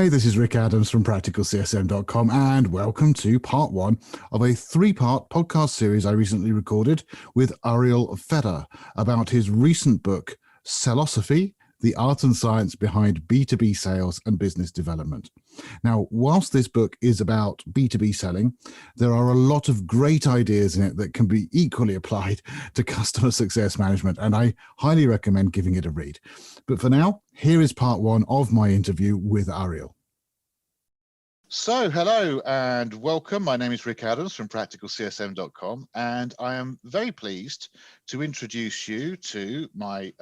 Hi, this is Rick Adams from practicalcsm.com, and welcome to part one of a three-part podcast series I recently recorded with Ariel Feder about his recent book, Sellosophy, the art and science behind B2B sales and business development. Now, whilst this book is about B2B selling, there are a lot of great ideas in it that can be equally applied to customer success management, and I highly recommend giving it a read. But for now, here is part one of my interview with Ariel. So, hello and welcome. My name is Rick Adams from practicalcsm.com, and I am very pleased to introduce you to my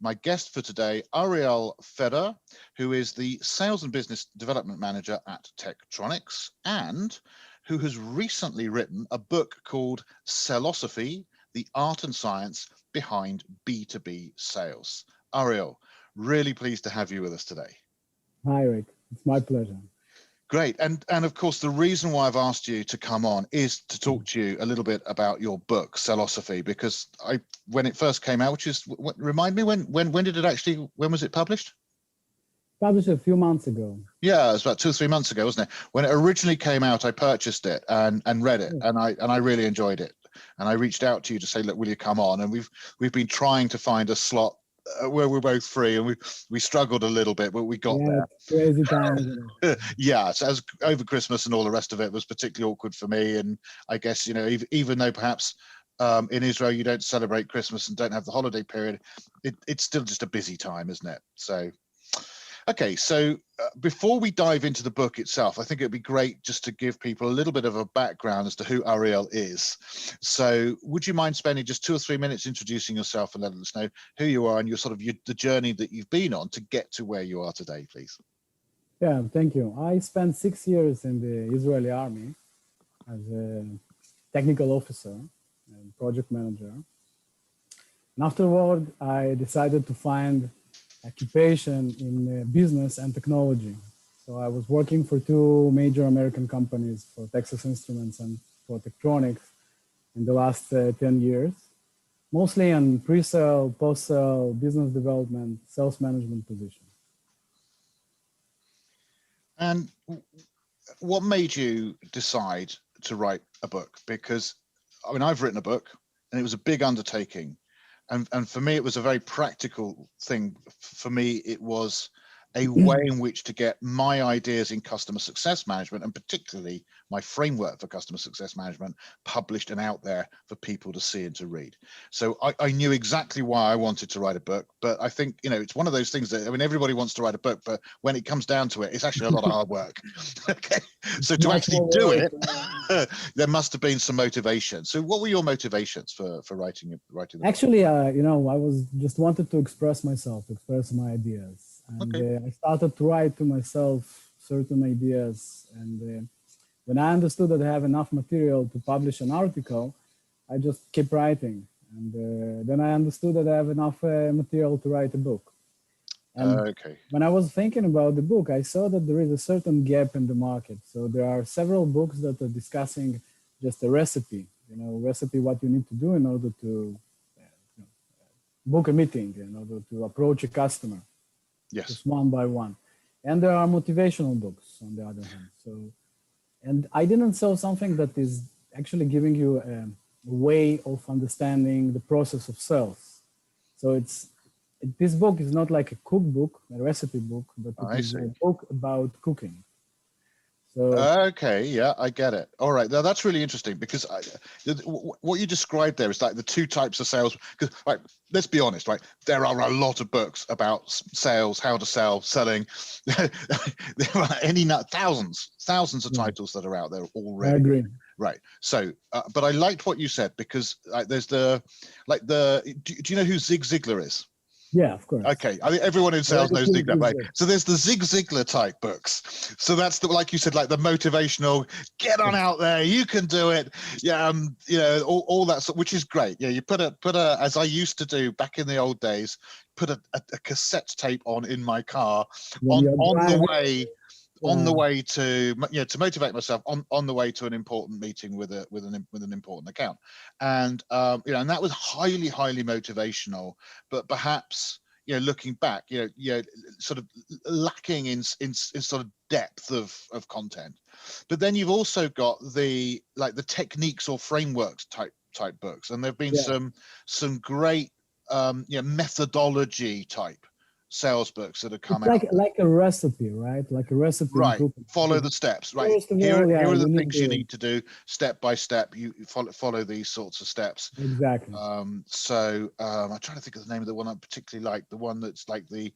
my guest for today, Ariel Feder, who is the Sales and Business Development Manager at Tektronix, and who has recently written a book called Sellosophy, the art and science behind B2B sales. Ariel, really pleased to have you with us today. Hi, Rick. It's my pleasure. Great. And of course, the reason why I've asked you to come on is to talk to you a little bit about your book, Sellosophy, because when it first came out, which is, remind me, when was it published? Published a few months ago. Yeah, it was about 2 or 3 months ago, wasn't it? When it originally came out, I purchased it and read it, and I really enjoyed it. And I reached out to you to say, look, will you come on? And we've been trying to find a slot where we're both free, and we struggled a little bit, but we got there. Crazy time, isn't it? Yeah, so as over Christmas and all the rest of it was particularly awkward for me. And I guess, you know, even though perhaps in Israel you don't celebrate Christmas and don't have the holiday period, it's still just a busy time, isn't it? So okay, so before we dive into the book itself, I think it'd be great just to give people a little bit of a background as to who Ariel is. So would you mind spending just 2 or 3 minutes introducing yourself and letting us know who you are and the journey that you've been on to get to where you are today, please? Yeah, thank you. I spent 6 years in the Israeli army as a technical officer and project manager. And afterward, I decided to find occupation in business and technology. So I was working for 2 major American companies, for Texas Instruments and for Tektronix, in the last 10 years, mostly on pre-sale, post-sale, business development, sales management positions. And what made you decide to write a book? Because I mean, I've written a book and it was a big undertaking. And for me, it was a very practical thing. For me, it was a way in which to get my ideas in customer success management, and particularly my framework for customer success management, published and out there for people to see and to read. So I knew exactly why I wanted to write a book, but I think, you know, it's one of those things that, I mean, everybody wants to write a book, but when it comes down to it, it's actually a lot of hard work. Okay, so to actually do it, there must have been some motivation. So what were your motivations for writing the book? Actually, you know, I was just wanted to express myself, express my ideas. And I started to write to myself certain ideas. And when I understood that I have enough material to publish an article, I just kept writing. And then I understood that I have enough material to write a book. And when I was thinking about the book, I saw that there is a certain gap in the market. So there are several books that are discussing just a recipe, you know, what you need to do in order to book a meeting, in order to approach a customer. Yes. Just one by one. And there are motivational books on the other hand. So, and I didn't sell something that is actually giving you a way of understanding the process of sales. So this book is not like a cookbook, a recipe book, but it is a book about cooking. So, okay, yeah, I get it. All right, now that's really interesting, because what you described there is like the 2 types of sales. Because, like, let's be honest, right? There are a lot of books about sales, how to sell, selling. There are thousands of titles that are out there already. I agree. Right. So, but I liked what you said, because there's do you know who Zig Ziglar is? Yeah, of course. Okay, I think everyone in sales knows Zig Ziglar, right? So there's the Zig Ziglar type books. So that's the, like you said, like the motivational, get on out there, you can do it. Yeah, you know, all that, which is great. Yeah, you put a, as I used to do back in the old days, put a cassette tape on in my car on the way. On the way to, you know, to motivate myself on the way to an important meeting with an important account, and you know, and that was highly motivational. But perhaps, looking back, sort of lacking in sort of depth of content. But then you've also got the techniques or frameworks type books, and there've been some great methodology type sales books that have come out. Like a recipe, right? Like a recipe. Right. Follow the steps. Right. Here are the things you need to do step by step. You follow these sorts of steps. Exactly. So I'm trying to think of the name of the one I particularly like. The one that's like the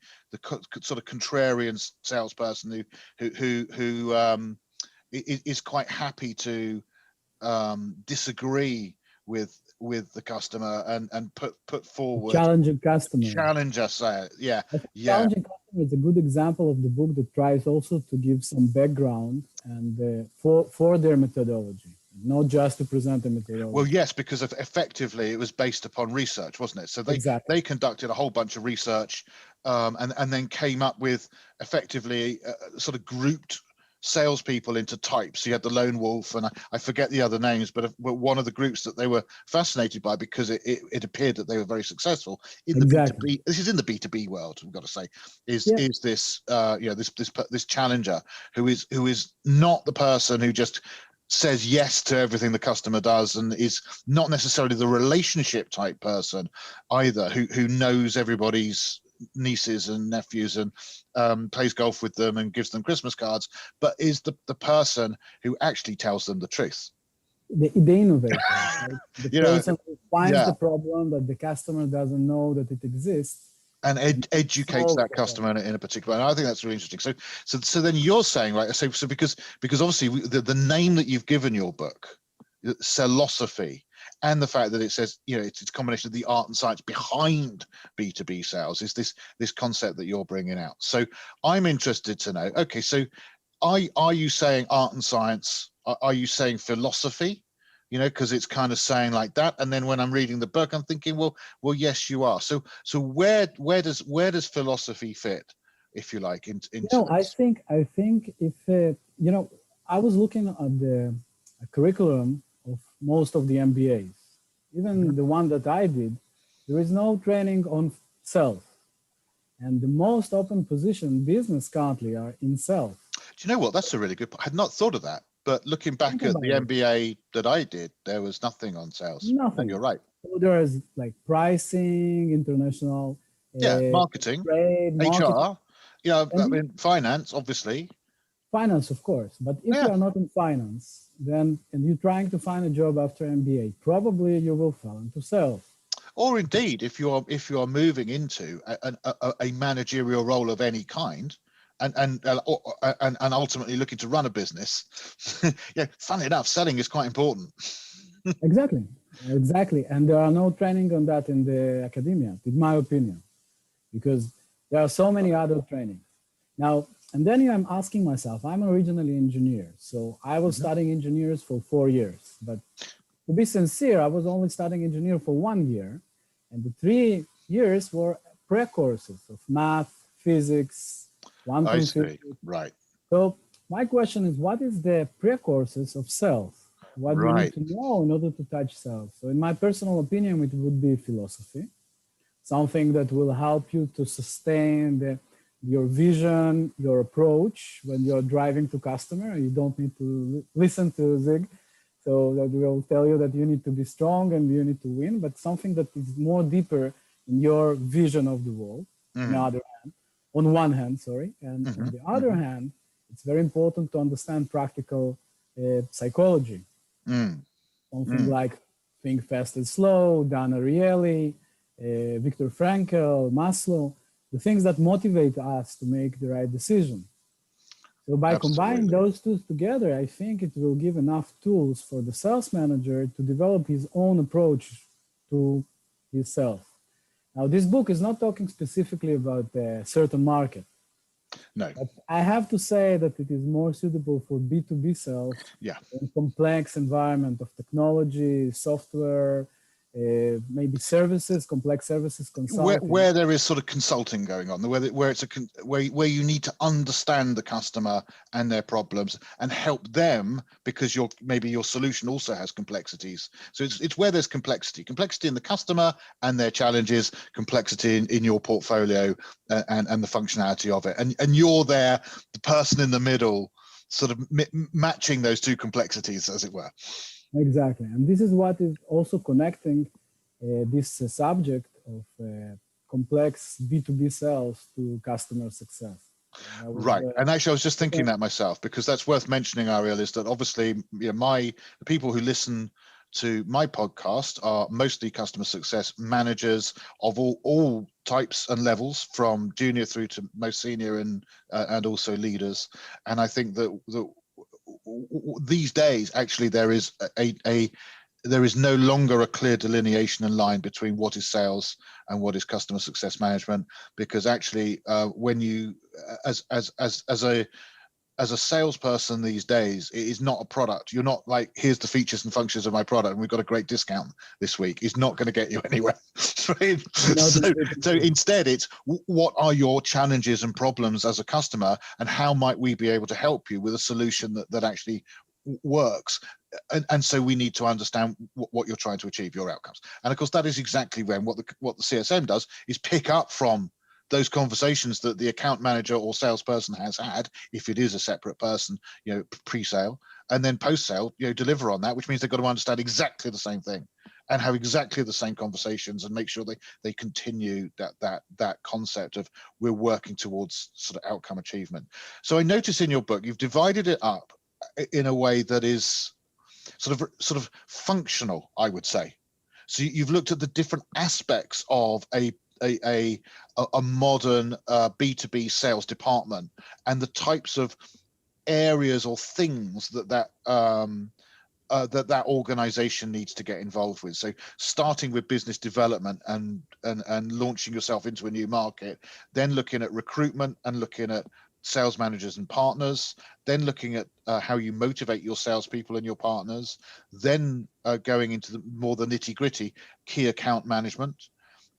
sort of contrarian salesperson who is quite happy to disagree with the customer and put forward challenging customer. Challenge us. Yeah. Challenging customer is a good example of the book that tries also to give some background and for their methodology, not just to present a methodology. Well, yes, because effectively it was based upon research, wasn't it? So they conducted a whole bunch of research and then came up with effectively sort of grouped salespeople into types. So you had the lone wolf, and I forget the other names, but one of the groups that they were fascinated by because it appeared that they were very successful in the B2B. This is in the B2B world. We've got to say is this this challenger who is not the person who just says yes to everything the customer does and is not necessarily the relationship type person either, who knows everybody's nieces and nephews and plays golf with them and gives them Christmas cards, but is the person who actually tells them the truth. The innovator, right? The person who finds the problem that the customer doesn't know that it exists and educates that customer in a particular way. And I think that's really interesting. So then you're saying, right, so because obviously the name that you've given your book, Sellosophy, and the fact that it says, it's a combination of the art and science behind B2B sales, is this concept that you're bringing out. So I'm interested to know, okay, so are you saying art and science? Are you saying philosophy? Because it's kind of saying like that. And then when I'm reading the book, I'm thinking, well, yes, you are. So where does philosophy fit, if you like, into I think if I was looking at the curriculum of most of the MBAs, even the one that I did, there is no training on sales. And the most open position business currently are in sales. Do you know what? That's a really good point. I had not thought of that. But looking back at the MBA that I did, there was nothing on sales. Nothing. No, you're right. So there is like pricing, international, marketing, trade, HR, I mean, finance, obviously. Finance, of course. But if you are not in finance, then and you're trying to find a job after MBA, probably you will fall into sales. Or indeed, if you are moving into a managerial role of any kind, and ultimately looking to run a business, funny enough, selling is quite important. Exactly. And there are no training on that in the academia, in my opinion, because there are so many other trainings. Now, and then I'm asking myself, I'm originally an engineer, so I was studying engineers for 4 years. But to be sincere, I was only studying engineer for 1 year, and the 3 years were pre-courses of math, physics, I see. Right. So my question is, what is the pre-courses of sales? What do you need to know in order to touch sales? So in my personal opinion, it would be philosophy, something that will help you to sustain your vision, your approach when you're driving to customer. You don't need to listen to Zig. So that will tell you that you need to be strong and you need to win, but something that is more deeper in your vision of the world. On one hand, and on the other hand, it's very important to understand practical psychology. Something like Think Fast and Slow, Dan Ariely, Viktor Frankl, Maslow, the things that motivate us to make the right decision. So by combining those two together, I think it will give enough tools for the sales manager to develop his own approach to his sales. Now, this book is not talking specifically about a certain market. No. But I have to say that it is more suitable for B2B sales in complex environment of technology, software, maybe services, complex services, consulting. Where there is sort of consulting going on, where it's where you need to understand the customer and their problems and help them, because maybe your solution also has complexities. So it's where there's complexity in the customer and their challenges, complexity in your portfolio and the functionality of it, and you're there, the person in the middle, sort of matching those two complexities, as it were. Exactly, and this is what is also connecting this subject of complex B2B sales to customer success. Right, and actually I was just thinking that myself, because that's worth mentioning, Ariel, is that obviously the people who listen to my podcast are mostly customer success managers of all types and levels, from junior through to most senior, and also leaders. And I think that these days, actually, there is no longer a clear delineation and line between what is sales and what is customer success management, because actually, when you, as a salesperson these days, it is not a product. You're not like, here's the features and functions of my product, and we've got a great discount this week. It's not going to get you anywhere. Right? So instead, it's what are your challenges and problems as a customer, and how might we be able to help you with a solution that actually works. And so we need to understand what you're trying to achieve, your outcomes. And of course, that is exactly when what the CSM does is pick up from those conversations that the account manager or salesperson has had, if it is a separate person, pre-sale, and then post-sale, deliver on that, which means they've got to understand exactly the same thing and have exactly the same conversations, and make sure they continue that concept of we're working towards sort of outcome achievement. So I notice in your book, you've divided it up in a way that is sort of functional, I would say. So you've looked at the different aspects of a modern B2B sales department, and the types of areas or things that organization needs to get involved with. So starting with business development and launching yourself into a new market, then looking at recruitment and looking at sales managers and partners, then looking at how you motivate your salespeople and your partners, then going into the nitty-gritty key account management,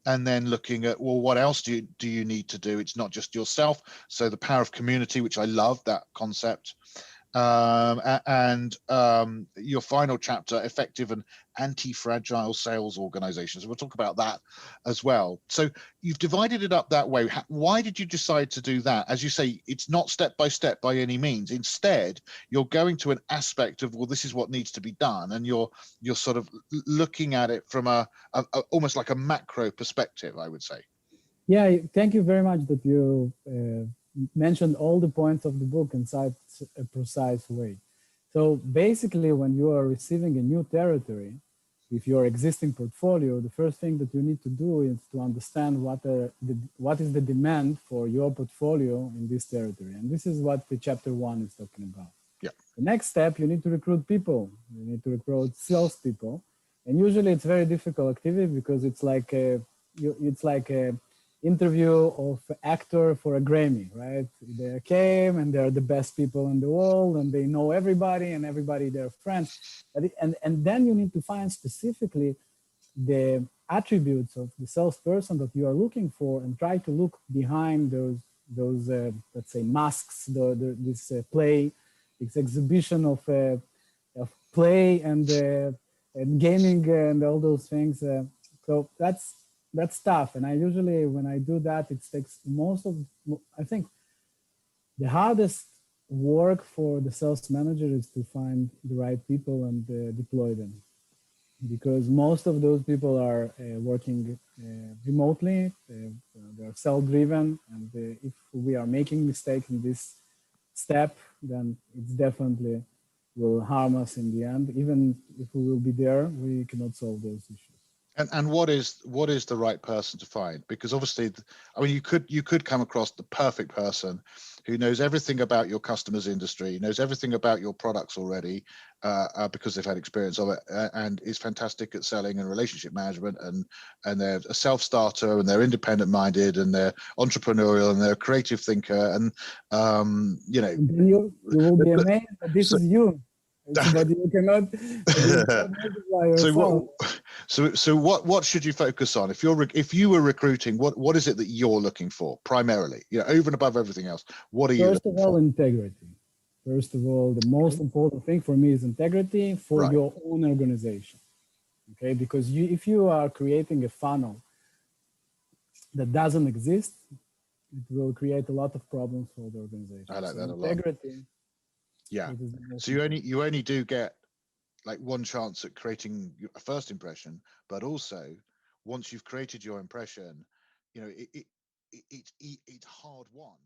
and then looking at, well, what else do you need to do? It's not just yourself. So the power of community, which I love that concept. And your final chapter, effective and anti-fragile sales organizations. We'll talk about that as well. So you've divided it up that way. Why did you decide to do that? As you say, it's not step by step by any means. Instead, you're going to an aspect of, well, this is what needs to be done, and you're sort of looking at it from a almost like a macro perspective, I would say. Yeah, thank you very much that you mentioned all the points of the book in such a precise way. So basically, when you are receiving a new territory, with your existing portfolio, the first thing that you need to do is to understand what is the demand for your portfolio in this territory. And this is what the chapter 1 is talking about. Yeah. The next step, you need to recruit people. You need to recruit salespeople. And usually it's very difficult activity, because it's like a interview of actor for a Grammy, right? They came and they're the best people in the world, and they know everybody, and everybody they're friends. And then you need to find specifically the attributes of the salesperson that you are looking for, and try to look behind those let's say masks, this play, this exhibition of play and gaming and all those things. So that's tough. And I usually, when I do that, it takes I think the hardest work for the sales manager is to find the right people and deploy them, because most of those people are working remotely, they're self-driven, and if we are making mistakes in this step, then it's definitely will harm us in the end. Even if we will be there, we cannot solve those issues. And what is the right person to find? Because obviously, I mean, you could come across the perfect person who knows everything about your customer's industry, knows everything about your products already, because they've had experience of it, and is fantastic at selling and relationship management, and they're a self-starter, and they're independent-minded, and they're entrepreneurial, and they're a creative thinker, and you know. And then you will be amazed that this is you. But you cannot. So what should you focus on if you were recruiting? What is it that you're looking for primarily? Over and above everything else, what are you First of all, integrity. First of all, the most important thing for me is integrity for your own organization. Okay, because if you are creating a funnel that doesn't exist, it will create a lot of problems for the organization. I like that a lot. Integrity. Yeah. So you only do get like one chance at creating a first impression, but also once you've created your impression, it's hard won.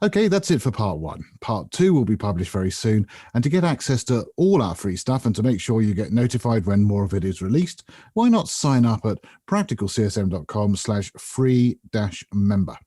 Okay, that's it for part 1. Part 2 will be published very soon. And to get access to all our free stuff and to make sure you get notified when more of it is released, why not sign up at practicalcsm.com/free-member.